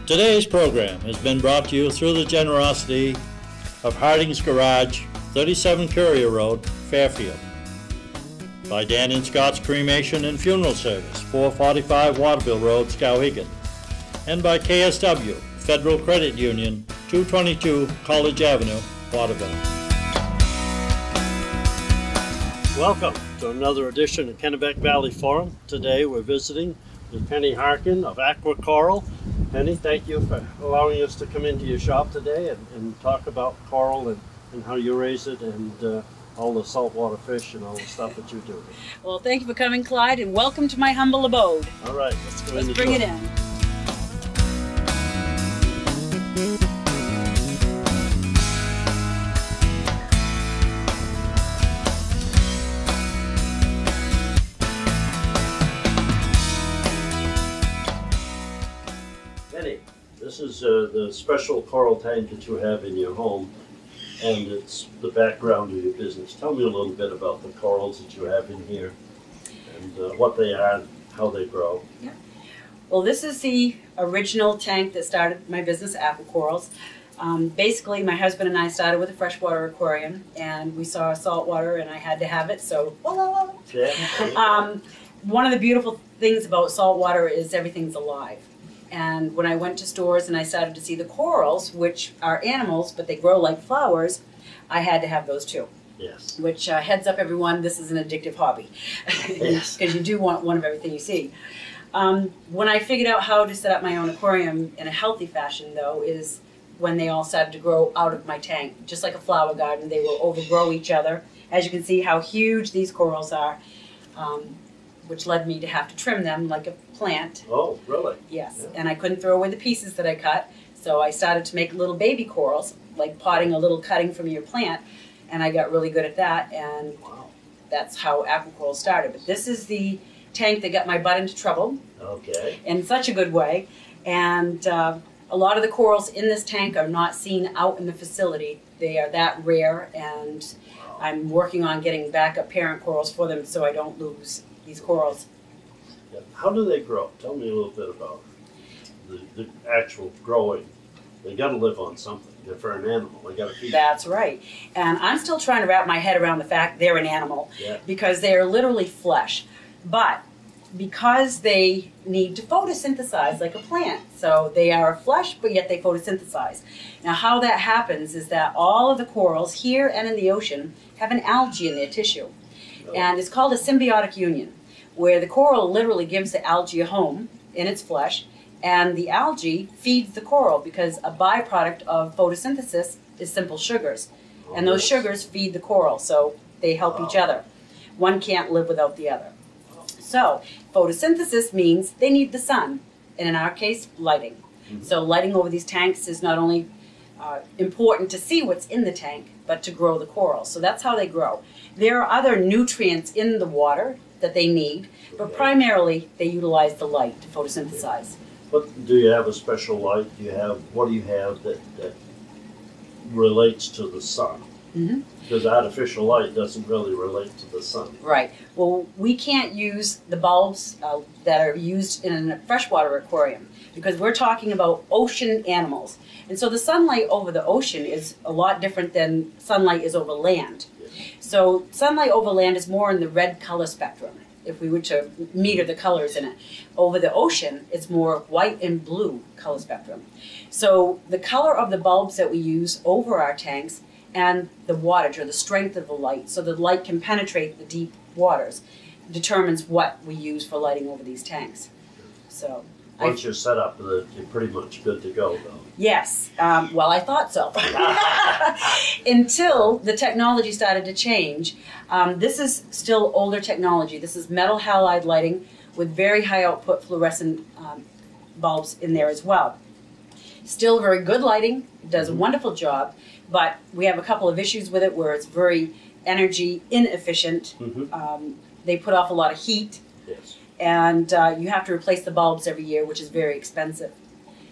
Today's program has been brought to you through the generosity of Harding's Garage, 37 Courier Road, Fairfield. By Dan and Scott's Cremation and Funeral Service, 445 Waterville Road, Skowhegan. And by KSW, Federal Credit Union, 222 College Avenue, Waterville. Welcome to another edition of Kennebec Valley Forum. Today we're visiting with Penny Harkin of AquaCoral. Penny, thank you for allowing us to come into your shop today and talk about coral and how you raise it and all the saltwater fish and all the stuff that you do. Well, thank you for coming, Clyde, and welcome to my humble abode. All right, let's bring it in. Penny, this is the special coral tank that you have in your home, and it's the background of your business. Tell me a little bit about the corals that you have in here and what they are and how they grow. Yeah. Well, this is the original tank that started my business, AquaCorals. Basically, my husband and I started with a freshwater aquarium, and we saw saltwater, and I had to have it, so Yeah. one of the beautiful things about saltwater is everything's alive. And when I went to stores and I started to see the corals, which are animals, but they grow like flowers, I had to have those too. Yes. Which, heads up everyone, this is an addictive hobby. Yes. Because you do want one of everything you see. When I figured out how to set up my own aquarium in a healthy fashion, though, is when they all started to grow out of my tank. Just like a flower garden, they will overgrow each other. As you can see how huge these corals are. Which led me to have to trim them like a plant. Oh, really? Yes, Yeah. and I couldn't throw away the pieces that I cut, so I started to make little baby corals, like potting a little cutting from your plant, and I got really good at that, and Wow. that's how AquaCorals started. But this is the tank that got my butt into trouble, Okay. in such a good way, and a lot of the corals in this tank are not seen out in the facility. They are that rare, and I'm working on getting backup parent corals for them so I don't lose these corals. Yeah. How do they grow? Tell me a little bit about the actual growing. They got to live on something. They're for an animal. They got to feed. That's right. And I'm still trying to wrap my head around the fact they're an animal. Yeah. Because they are literally flesh. But because they need to photosynthesize like a plant. So they are flesh, but yet they photosynthesize. Now how that happens is that all of the corals here and in the ocean have an algae in their tissue. And it's called a symbiotic union, where the coral literally gives the algae a home in its flesh, and the algae feeds the coral because a byproduct of photosynthesis is simple sugars. And those sugars feed the coral, so they help each other. One can't live without the other. So photosynthesis means they need the sun, and in our case, lighting. So lighting over these tanks is not only important to see what's in the tank, but to grow the corals. So that's how they grow. There are other nutrients in the water that they need, but primarily they utilize the light to photosynthesize. But do you have a special light? What do you have that relates to the sun? Because artificial light doesn't really relate to the sun. Right. Well, we can't use the bulbs that are used in a freshwater aquarium because we're talking about ocean animals. And so the sunlight over the ocean is a lot different than sunlight is over land. So sunlight over land is more in the red color spectrum, if we were to meter the colors in it. Over the ocean, it's more white and blue color spectrum. So the color of the bulbs that we use over our tanks and the wattage, or the strength of the light, so the light can penetrate the deep waters, determines what we use for lighting over these tanks. So once you're set up, you're pretty much good to go, though. Yes. Well, I thought so. Until the technology started to change. This is still older technology. This is metal halide lighting with very high output fluorescent bulbs in there as well. Still very good lighting, does a wonderful job, but we have a couple of issues with it where it's very energy inefficient. They put off a lot of heat. Yes. And you have to replace the bulbs every year, which is very expensive.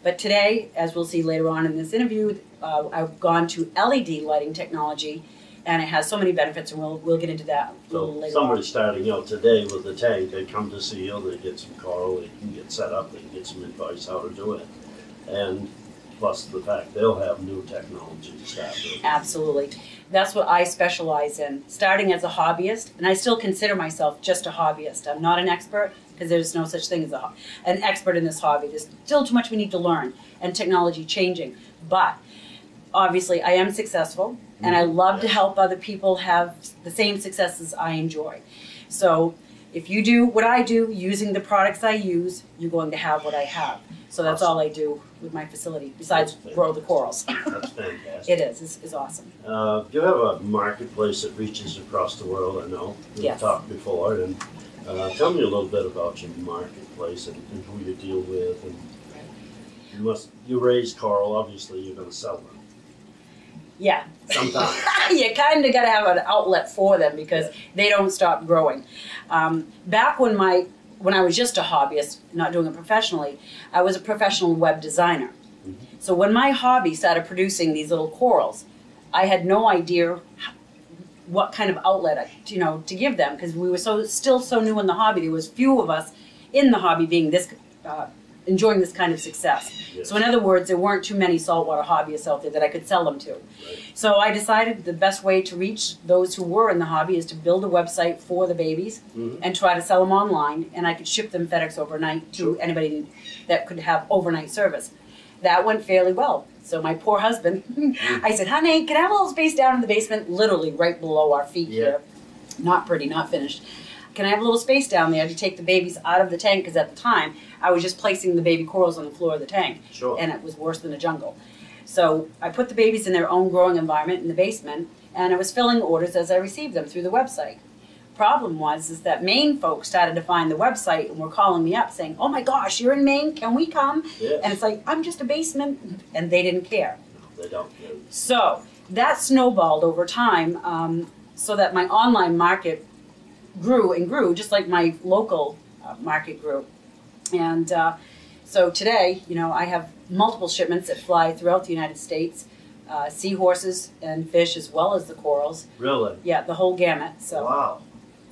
But today, as we'll see later on in this interview, I've gone to LED lighting technology and it has so many benefits, and we'll get into that a little So later somebody on. starting out today with a tank, they come to see you, they get some coral, they can get set up, they can get some advice how to do it. And plus the fact they'll have new technology to start with. Absolutely. That's what I specialize in, starting as a hobbyist, and I still consider myself just a hobbyist. I'm not an expert, because there's no such thing as an expert in this hobby. There's still too much we need to learn, and technology changing. But obviously I am successful, and I love to help other people have the same successes I enjoy. So if you do what I do using the products I use, you're going to have what I have. So that's all I do with my facility, besides grow the corals. That's fantastic. It is. It's awesome. You have a marketplace that reaches across the world, I know. We've Yes. talked before. And tell me a little bit about your marketplace and who you deal with. And you raise coral, obviously you're going to sell them. Yeah. Sometimes. You kind of got to have an outlet for them because they don't stop growing. Back when I was just a hobbyist, not doing it professionally, I was a professional web designer. So when my hobby started producing these little corals, I had no idea what kind of outlet to give them, because we were still so new in the hobby. There was few of us in the hobby being this enjoying this kind of success. Yes. So in other words, there weren't too many saltwater hobbyists out there that I could sell them to. Right. So I decided the best way to reach those who were in the hobby is to build a website for the babies and try to sell them online, and I could ship them FedEx overnight to anybody that could have overnight service. That went fairly well. So my poor husband, I said, honey, can I have a little space down in the basement, literally right below our feet here. Not pretty, not finished. Can I have a little space down there to take the babies out of the tank? Because at the time, I was just placing the baby corals on the floor of the tank. Sure. And it was worse than a jungle. So I put the babies in their own growing environment in the basement, and I was filling orders as I received them through the website. Problem was that Maine folks started to find the website and were calling me up saying, oh my gosh, you're in Maine, can we come? Yes. And it's like, I'm just a basement, and they didn't care. No, they don't. So that snowballed over time, so that my online market grew and grew, just like my local market grew. And so today, I have multiple shipments that fly throughout the United States, seahorses and fish as well as the corals. Really? Yeah, the whole gamut. So wow.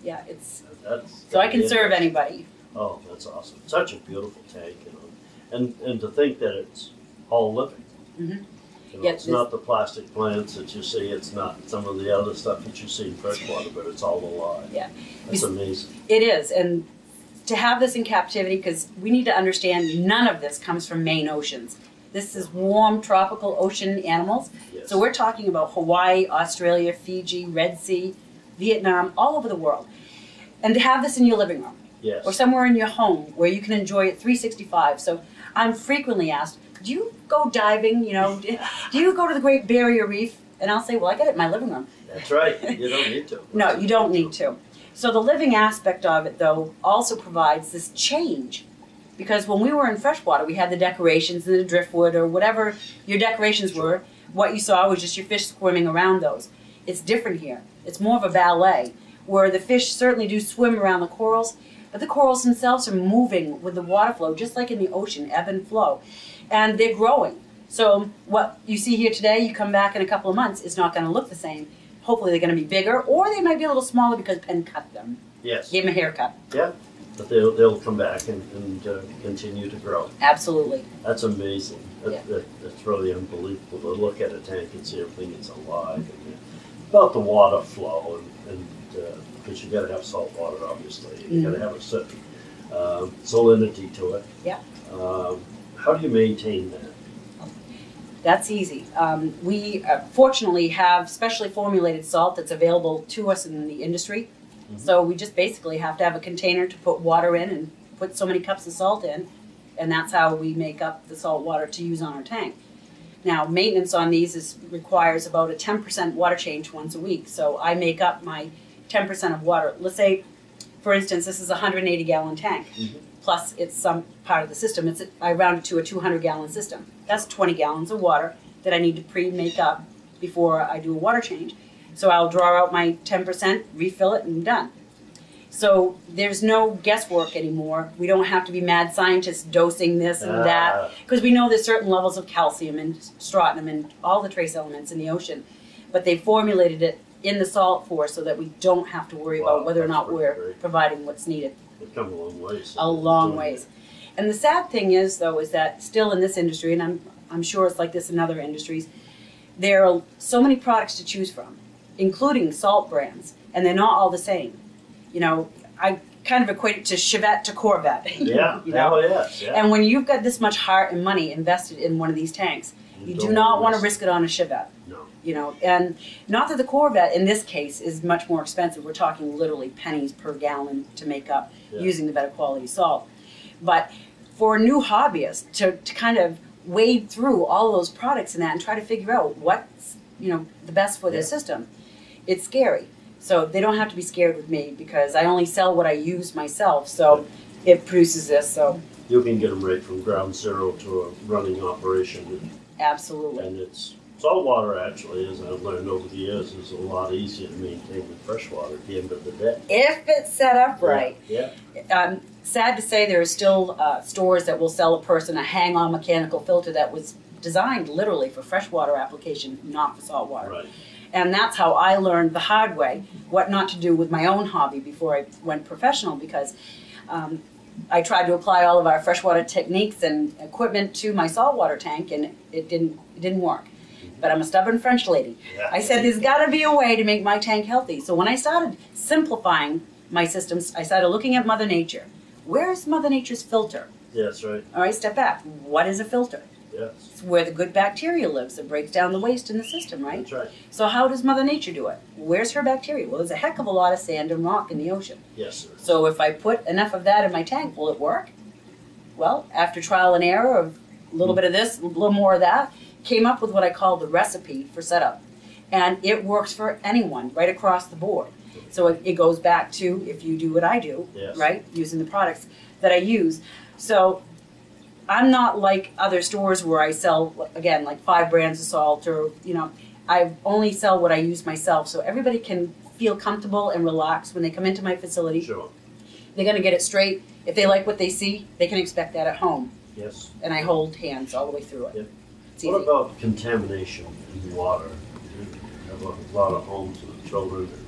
yeah, it's That's so I can serve anybody. Oh, that's awesome. Such a beautiful tank, And to think that it's all living. Yeah, it's not the plastic plants that you see, it's not some of the other stuff that you see in freshwater, but it's all alive. Yeah. That's amazing. It is, and to have this in captivity, because we need to understand none of this comes from Maine oceans. This is warm, tropical ocean animals. Yes. So we're talking about Hawaii, Australia, Fiji, Red Sea, Vietnam, all over the world. And to have this in your living room, Yes. or somewhere in your home where you can enjoy it 365. So I'm frequently asked, do you go diving, do you go to the Great Barrier Reef? And I'll say, well, I got it in my living room. That's right. You don't need to. No, you don't need to. So the living aspect of it, though, also provides this change. Because when we were in freshwater, we had the decorations and the driftwood or whatever your decorations were. What you saw was just your fish swimming around those. It's different here. It's more of a ballet, where the fish certainly do swim around the corals, but the corals themselves are moving with the water flow, just like in the ocean, ebb and flow. And they're growing. So what you see here today, you come back in a couple of months, it's not going to look the same. Hopefully they're going to be bigger, or they might be a little smaller because Penn cut them. Yes. Gave them a haircut. Yeah. But they'll come back and continue to grow. Absolutely. That's amazing. Yeah. That's really unbelievable to look at a tank and see everything that's alive. And about the water flow, and because you got to have salt water, obviously. You got to have a certain salinity to it. Yeah. How do you maintain that? That's easy. We fortunately have specially formulated salt that's available to us in the industry. So we just basically have to have a container to put water in and put so many cups of salt in, and that's how we make up the salt water to use on our tank. Now, maintenance on these requires about a 10% water change once a week. So I make up my 10% of water. Let's say, for instance, this is a 180-gallon tank. Plus it's some part of the system. I round it to a 200-gallon system. That's 20 gallons of water that I need to pre-make up before I do a water change. So I'll draw out my 10%, refill it, and done. So there's no guesswork anymore. We don't have to be mad scientists dosing this and that, because we know there's certain levels of calcium and strontium and all the trace elements in the ocean. But they formulated it in the salt for so that we don't have to worry about whether or not we're providing what's needed. They've come a long ways. A long ways. And the sad thing is, though, is that still in this industry, and I'm sure it's like this in other industries, there are so many products to choose from, including salt brands, and they're not all the same. You know, I kind of equate it to Chevette to Corvette. Yeah, you know? yes. Yeah. And when you've got this much heart and money invested in one of these tanks, you do not want to risk it on a Chevette. No. You know, and not that the Corvette in this case is much more expensive. We're talking literally pennies per gallon to make up using the better quality salt. But for a new hobbyist to kind of wade through all those products and that and try to figure out what's, you know, the best for their system, it's scary. So they don't have to be scared with me because I only sell what I use myself. So it produces this. So you can get them right from ground zero to a running operation. Absolutely. And it's saltwater, actually, as I've learned over the years, is a lot easier to maintain than freshwater at the end of the day. If it's set up right. Yeah. Sad to say, there are still stores that will sell a person a hang-on mechanical filter that was designed literally for freshwater application, not for saltwater. Right. And that's how I learned the hard way what not to do with my own hobby before I went professional, because I tried to apply all of our freshwater techniques and equipment to my saltwater tank, and it didn't work. But I'm a stubborn French lady. Yeah. I said there's got to be a way to make my tank healthy. So when I started simplifying my systems, I started looking at Mother Nature. Where's Mother Nature's filter? Yeah, that's right. All right, step back. What is a filter? Yes. It's where the good bacteria lives that breaks down the waste in the system, right? That's right. So how does Mother Nature do it? Where's her bacteria? Well, there's a heck of a lot of sand and rock in the ocean. Yes, sir. So if I put enough of that in my tank, will it work? Well, after trial and error of a little bit of this, a little more of that, came up with what I call the recipe for setup. And it works for anyone right across the board. So it goes back to if you do what I do, right, using the products that I use. So I'm not like other stores where I sell, again, like 5 brands of salt or, you know, I only sell what I use myself. So everybody can feel comfortable and relaxed when they come into my facility. Sure. They're going to get it straight. If they like what they see, they can expect that at home. Yes. And I hold hands all the way through it. Yep. It's What easy. about contamination in water? You have a lot of homes with children that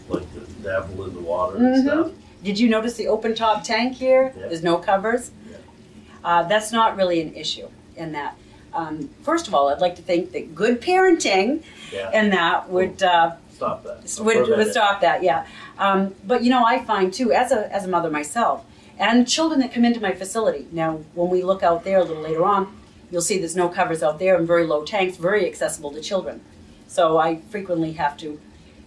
like to dabble in the water and stuff. Did you notice the open top tank here? Yeah. There's no covers. Yeah. That's not really an issue in that. First of all, I'd like to think that good parenting and that would stop that. would stop that. Yeah. But you know, I find too, as a mother myself, and children that come into my facility. Now, when we look out there a little later on, you'll see there's no covers out there and very low tanks, very accessible to children. So I frequently have to,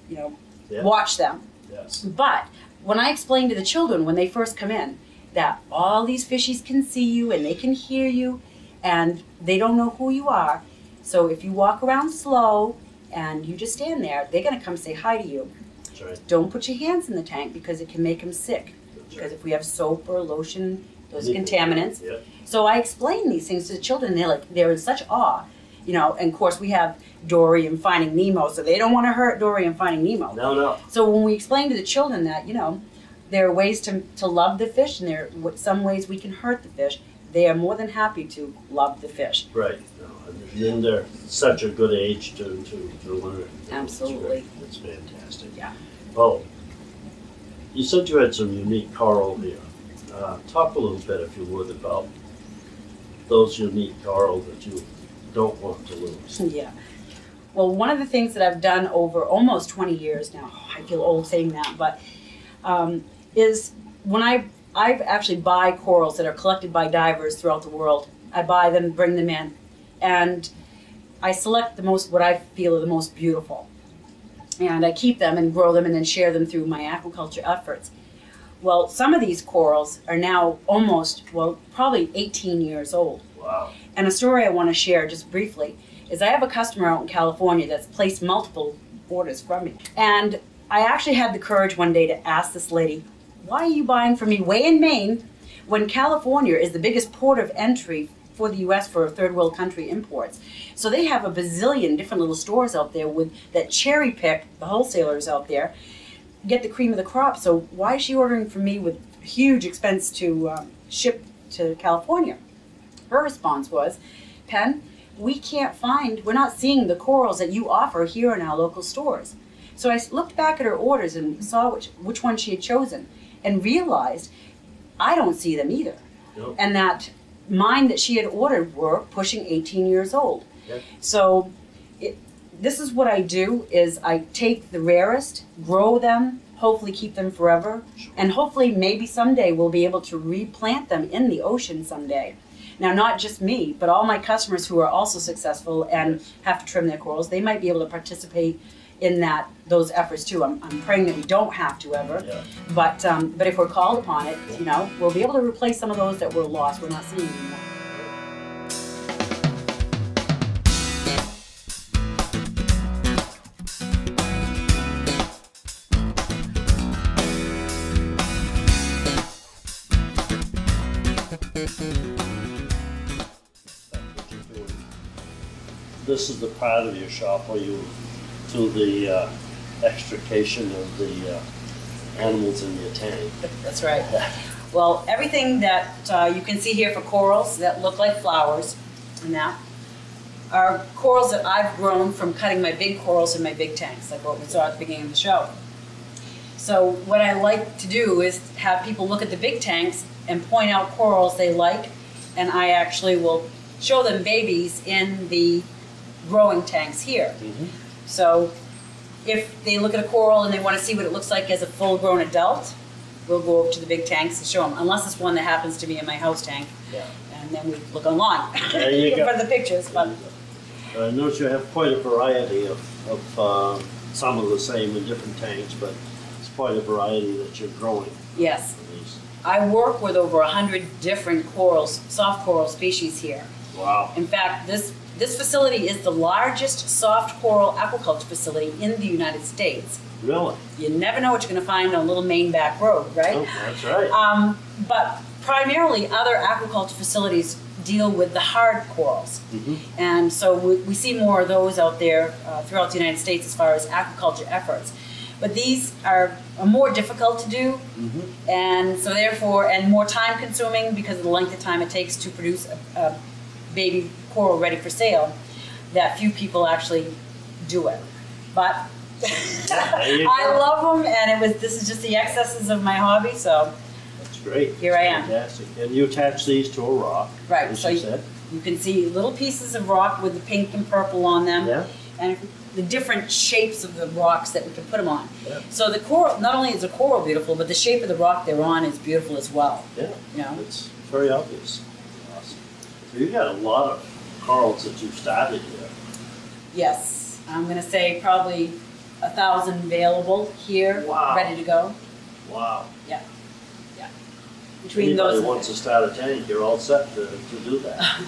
you know, watch them. Yes. But when I explain to the children when they first come in that all these fishies can see you and they can hear you and they don't know who you are, so if you walk around slow and you just stand there, they're going to come say hi to you. That's right. Don't put your hands in the tank because it can make them sick. That's because right. if we have soap or lotion, those are contaminants. Yeah. So I explain these things to the children. They're in such awe, you know. And of course we have Dory and Finding Nemo, so they don't want to hurt Dory and Finding Nemo. No, no. So when we explain to the children that, you know, there are ways to love the fish and there are some ways we can hurt the fish, they are more than happy to love the fish. Right. No, and then they're such a good age to learn. Absolutely. It's fantastic. Yeah. Oh, you said you had some unique coral here. Talk a little bit, if you would, about those unique coral that you don't want to lose. Yeah. Well, one of the things that I've done over almost 20 years now, I feel old saying that, but is when I actually buy corals that are collected by divers throughout the world. I buy them, bring them in, and I select what I feel are the most beautiful. And I keep them and grow them and then share them through my aquaculture efforts. Well, some of these corals are now probably 18 years old. Wow. And a story I want to share just briefly is I have a customer out in California that's placed multiple orders from me. And I actually had the courage one day to ask this lady, why are you buying from me way in Maine when California is the biggest port of entry for the U.S. for third world country imports? So they have a bazillion different little stores out there that cherry pick, the wholesalers out there, get the cream of the crop. So why is she ordering from me with huge expense to ship to California? Her response was, Penn, we're not seeing the corals that you offer here in our local stores. So I looked back at her orders and saw which one she had chosen and realized I don't see them either. Nope. And that mine that she had ordered were pushing 18 years old. Yep. So this is what I do is I take the rarest, grow them, hopefully keep them forever, and hopefully maybe someday we'll be able to replant them in the ocean someday. Now, not just me, but all my customers who are also successful and have to trim their corals, they might be able to participate in those efforts too. I'm praying that we don't have to ever, Yeah. but if we're called upon it, you know, we'll be able to replace some of those that were lost, we're not seeing anymore. This is the part of your shop where you do the extrication of the animals in your tank. That's right. Well, everything that you can see here for corals that look like flowers and that are corals that I've grown from cutting my big corals in my big tanks, like what we saw at the beginning of the show. So what I like to do is have people look at the big tanks and point out corals they like, and I actually will show them babies in the growing tanks here. Mm-hmm. So if they look at a coral and they want to see what it looks like as a full-grown adult, we'll go over to the big tanks and show them, unless it's one that happens to be in my house tank. Yeah. And then we look online There you go. for the pictures. But I notice you have quite a variety of some of the same in different tanks, but it's quite a variety that you're growing. yes, I work with over 100 different corals, soft coral species here. Wow. In fact, this facility is the largest soft coral aquaculture facility in the United States. Really? You never know what you're going to find on a little Maine back road, right? Oh, that's right. But primarily, other aquaculture facilities deal with the hard corals. Mm-hmm. And so we see more of those out there throughout the United States as far as aquaculture efforts. But these are more difficult to do, Mm-hmm. and so therefore, and more time consuming because of the length of time it takes to produce a baby coral ready for sale, that few people actually do it. But I love them, and this is just the excesses of my hobby, so That's great. Here I am. Fantastic. And you attach these to a rock, right. as So you said. you can see little pieces of rock with the pink and purple on them, Yeah. and the different shapes of the rocks that we can put them on. Yeah. So the coral, not only is the coral beautiful, but the shape of the rock they're on is beautiful as well. Yeah. You know? It's very obvious. Awesome. So you got a lot of corals that you've started here. Yes, I'm going to say probably 1,000 available here, Wow. ready to go. Wow. Yeah, yeah. Between Anybody those, wants to start a tank, you're all set to do that.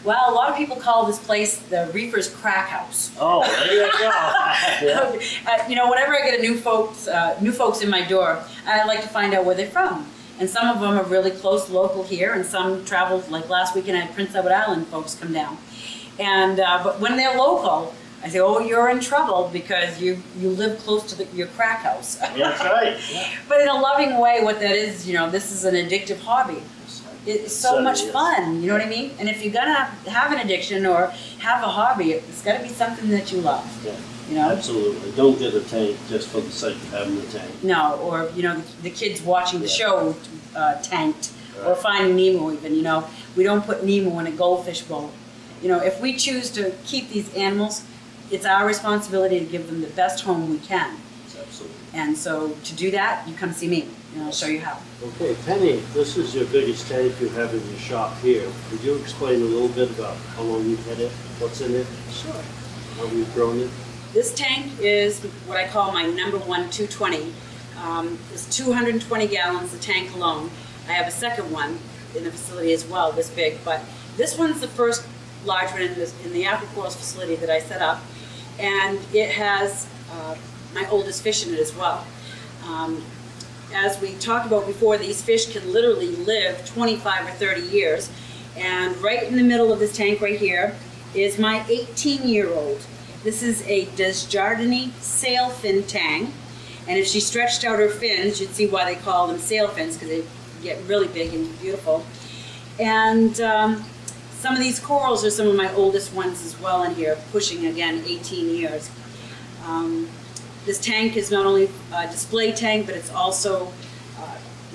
well, a lot of people call this place the Reefer's Crack House. Oh, there you go. Yeah. You know, whenever I get a new folks in my door, I like to find out where they're from. And some of them are really close local here, and some travel, like last weekend I had Prince Edward Island folks come down. And but when they're local, I say, oh, you're in trouble because you live close to your crack house. That's right. Yeah. But in a loving way, what that is, you know, this is an addictive hobby. It's so Certainly much is. fun, you know what I mean? And if you're gonna have an addiction or have a hobby, it's gotta be something that you love, Yeah. you know? Absolutely. Don't get a tank just for the sake of having a tank. No, or, you know, the kids watching the Yeah. show tanked, or Right. Finding Nemo even, you know? We don't put Nemo in a goldfish bowl. You know, if we choose to keep these animals, it's our responsibility to give them the best home we can. Absolutely. And so to do that, you come see me, and I'll show you how. Okay, Penny, this is your biggest tank you have in your shop here. Could you explain a little bit about how long you've had it, what's in it, Sure. how you've grown it? This tank is what I call my number one 220. It's 220 gallons, the tank alone. I have a second one in the facility as well, this big, but this one's the first large one in the AquaCorals facility that I set up, and it has my oldest fish in it as well. As we talked about before, these fish can literally live 25 or 30 years, and right in the middle of this tank right here is my 18-year-old. This is a Desjardins sailfin tang, and if she stretched out her fins, you'd see why they call them sailfins, because they get really big and beautiful. And some of these corals are some of my oldest ones as well in here, pushing again 18 years. This tank is not only a display tank, but it's also,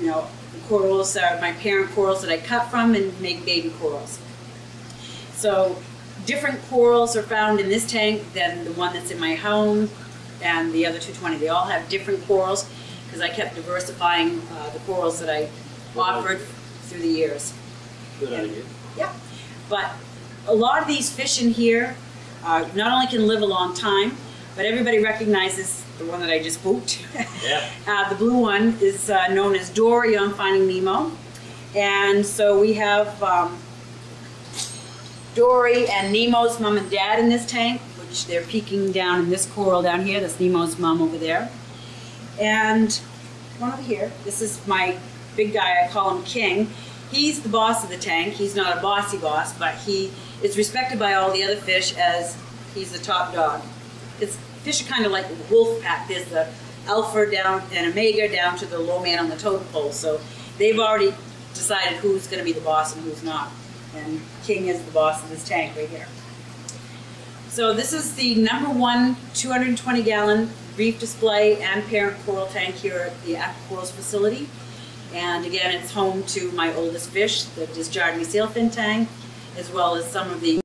you know, the corals are my parent corals that I cut from and make baby corals. So different corals are found in this tank than the one that's in my home and the other 220. They all have different corals because I kept diversifying the corals that I offered through the years. Good idea. Yeah, but a lot of these fish in here not only can live a long time, but everybody recognizes the one that I just booked. Yeah. The blue one is known as Dory on Finding Nemo. And so we have Dory and Nemo's mom and dad in this tank, which they're peeking down in this coral down here. That's Nemo's mom over there. And one over here, this is my big guy, I call him King. He's the boss of the tank. He's not a bossy boss, but he is respected by all the other fish as he's the top dog. It's fish are kind of like the wolf pack. There's the alpha down and omega down to the low man on the totem pole. So they've already decided who's going to be the boss and who's not. And King is the boss of this tank right here. So this is the #1 220-gallon reef display and parent coral tank here at the AquaCorals facility. And again, it's home to my oldest fish, the Disjardinii sailfin tank, as well as some of the